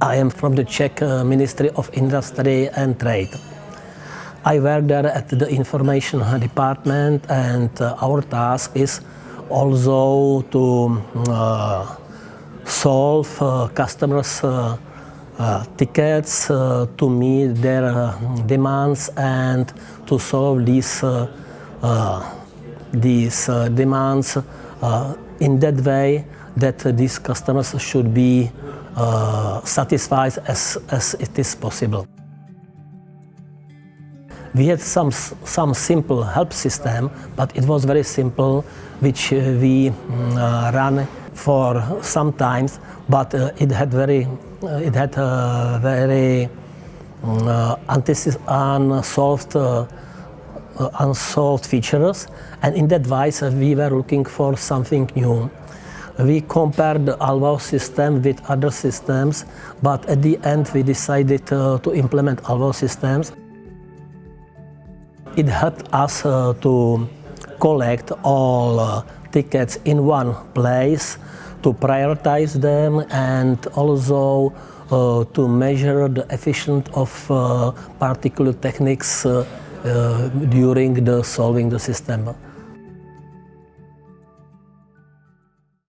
I am from the Czech Ministry of Industry and Trade. I work there at the information department, and our task is also to solve customers' tickets, to meet their demands, and to solve these demands in that way that these customers should be satisfied as it is possible. We had some simple help system, but it was very simple, which we ran for some times, but it had very unsolved features, and in that wise we were looking for something new. We compared the ALVAO system with other systems, but at the end we decided to implement ALVAO systems. It helped us to collect all tickets in one place, to prioritize them, and also to measure the efficiency of particular techniques during solving the system.